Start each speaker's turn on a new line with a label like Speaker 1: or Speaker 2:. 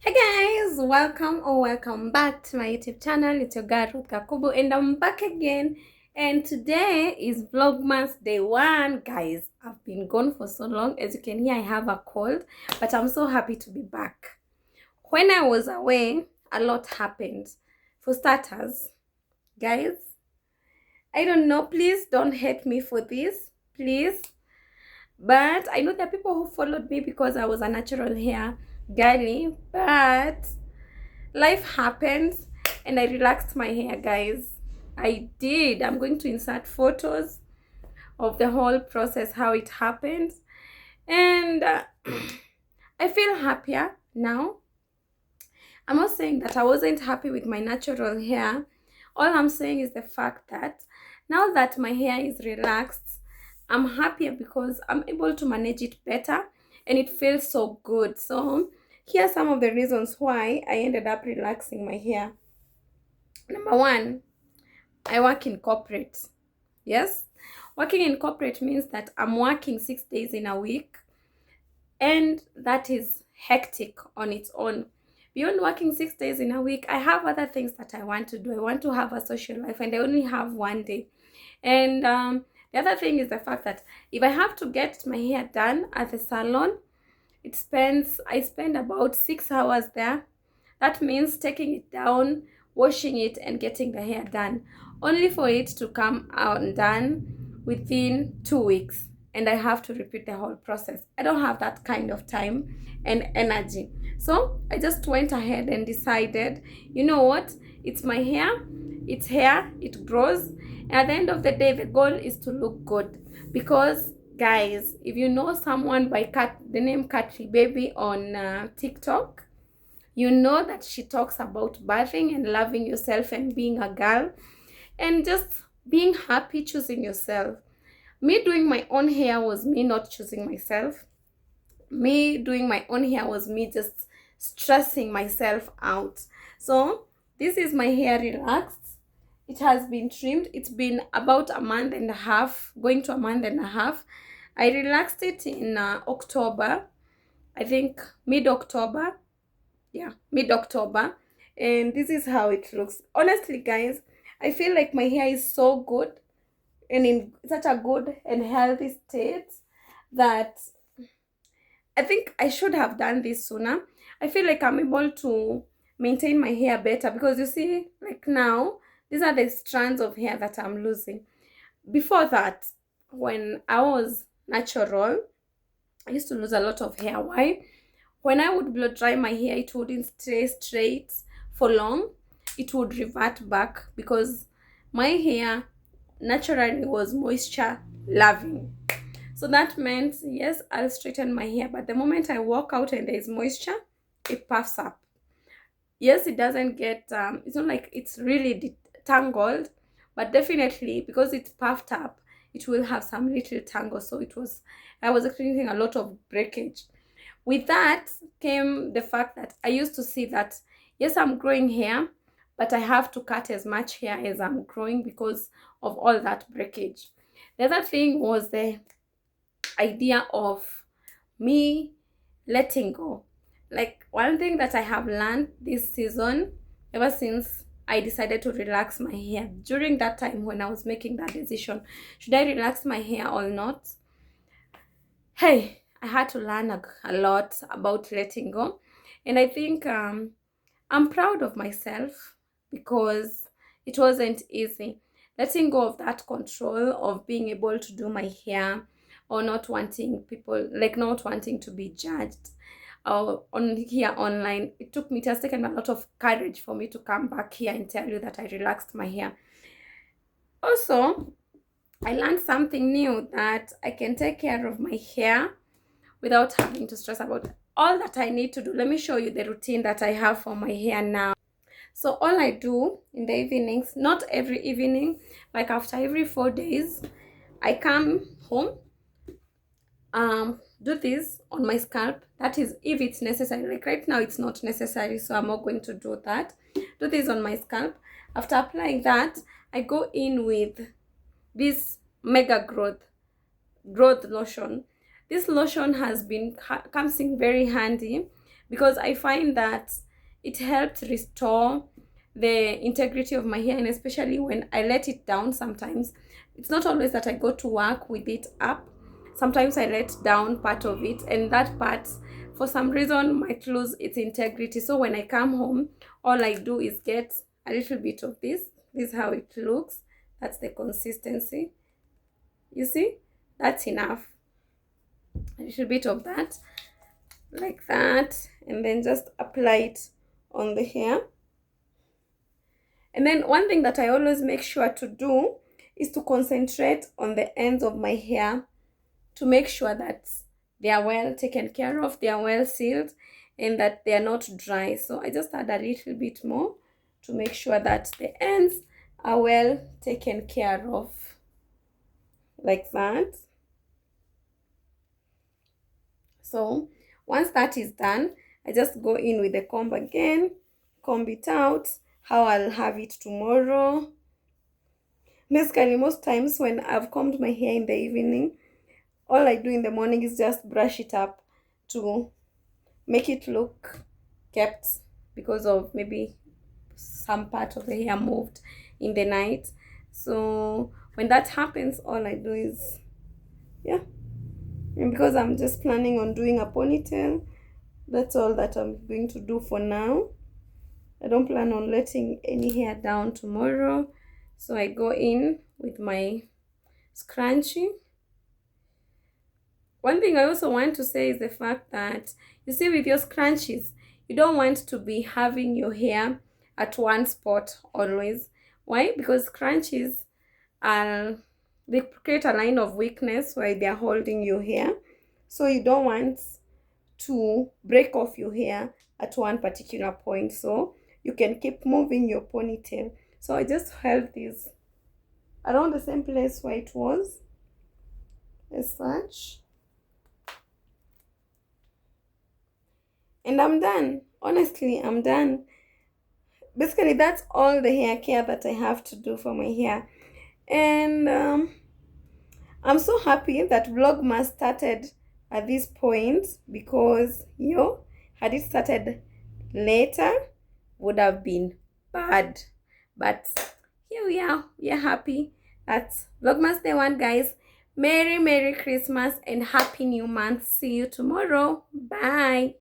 Speaker 1: Hey guys, welcome or welcome back to my YouTube channel. It's your girl Ruth Kakubu and I'm back again. And today is Vlogmas day 1. Guys, I've been gone for so long. As you can hear, I have a cold, but I'm so happy to be back. When I was away, a lot happened. For starters, guys, I don't know, please don't hate me for this, please. But I know there are people who followed me because I was a natural hair girly, but life happens and I relaxed my hair, guys. I did. I'm going to insert photos of the whole process, how it happened, and I feel happier now. I'm not saying that I wasn't happy with my natural hair. All I'm saying is the fact that now that my hair is relaxed, I'm happier because I'm able to manage it better and it feels so good. So here are some of the reasons why I ended up relaxing my hair. Number one, I work in corporate. Yes, working in corporate means that I'm working 6 days in a week, and that is hectic on its own. Beyond working 6 days in a week, I have other things that I want to do. I want to have a social life, and I only have one day. And the other thing is the fact that if I have to get my hair done at the salon, I spend about 6 hours there. That means taking it down, washing it, and getting the hair done, only for it to come out and done within 2 weeks. And I have to repeat the whole process. I don't have that kind of time and energy. So I just went ahead and decided, you know what? It's my hair. It's hair. It grows. And at the end of the day, the goal is to look good. Because, guys, if you know someone by the name Katri Baby on TikTok, you know that she talks about bathing and loving yourself and being a girl and just being happy choosing yourself. Me doing my own hair was me not choosing myself. Me doing my own hair was me just stressing myself out. So this is my hair relaxed. It has been trimmed. It's been about a month and a half, going to a month and a half. I relaxed it in October, I think mid-October. Yeah, mid-October, and this is how it looks. Honestly, guys, I feel like my hair is so good and in such a good and healthy state that I think I should have done this sooner. I feel like I'm able to maintain my hair better because you see, like now, these are the strands of hair that I'm losing. Before that, when I was natural, I used to lose a lot of hair. Why? When I would blow dry my hair, it wouldn't stay straight for long. It would revert back because my hair naturally was moisture loving. So that meant, yes, I'll straighten my hair, but the moment I walk out and there's moisture, it puffs up. Yes, it doesn't get, it's not like it's really tangled, but definitely because it's puffed up, it will have some little tangle. So I was experiencing a lot of breakage. With that came the fact that I used to see that, yes, I'm growing hair, but I have to cut as much hair as I'm growing because of all that breakage. The other thing was the idea of me letting go. Like, one thing that I have learned this season, ever since I decided to relax my hair, during that time when I was making that decision, should I relax my hair or not? Hey, I had to learn a lot about letting go. And I think I'm proud of myself because it wasn't easy. Letting go of that control of being able to do my hair or not wanting people, like not wanting to be judged on here online. It has taken a lot of courage for me to come back here and tell you that I relaxed my hair. Also, I learned something new, that I can take care of my hair without having to stress about all that I need to do. Let me show you the routine that I have for my hair now. So all I do in the evenings, not every evening, like after every 4 days, I come home, do this on my scalp. That is if it's necessary. Like right now it's not necessary, so I'm not going to do that. Do this on my scalp. After applying that, I go in with this mega growth lotion. This lotion has been comes in very handy because I find that it helped restore the integrity of my hair, and especially when I let it down sometimes. It's not always that I go to work with it up. Sometimes I let down part of it, and that part for some reason might lose its integrity. So when I come home, all I do is get a little bit of this. This is how it looks. That's the consistency. You see? That's enough. A little bit of that, like that, and then just apply it on the hair. And then one thing that I always make sure to do is to concentrate on the ends of my hair to make sure that they are well taken care of, they are well sealed, and that they are not dry. So I just add a little bit more to make sure that the ends are well taken care of, like that. So once that is done, I just go in with the comb again, comb it out how I'll have it tomorrow. Basically, most times when I've combed my hair in the evening, all I do in the morning is just brush it up to make it look kept, because of maybe some part of the hair moved in the night. So when that happens, all I do is, yeah, and because I'm just planning on doing a ponytail, that's all that I'm going to do for now. I don't plan on letting any hair down tomorrow. So I go in with my scrunchie. One thing I also want to say is the fact that, you see, with your scrunchies, you don't want to be having your hair at one spot always. Why? Because scrunchies they create a line of weakness while they are holding your hair. So you don't want to break off your hair at one particular point, so you can keep moving your ponytail. So I just held this around the same place where it was, as such, and I'm done. Honestly, I'm done. Basically, that's all the hair care that I have to do for my hair. And I'm so happy that Vlogmas started at this point, because had it started later, would have been bad. But here we are happy. That's Vlogmas Day 1, guys. Merry Christmas and Happy New Month. See you tomorrow. Bye.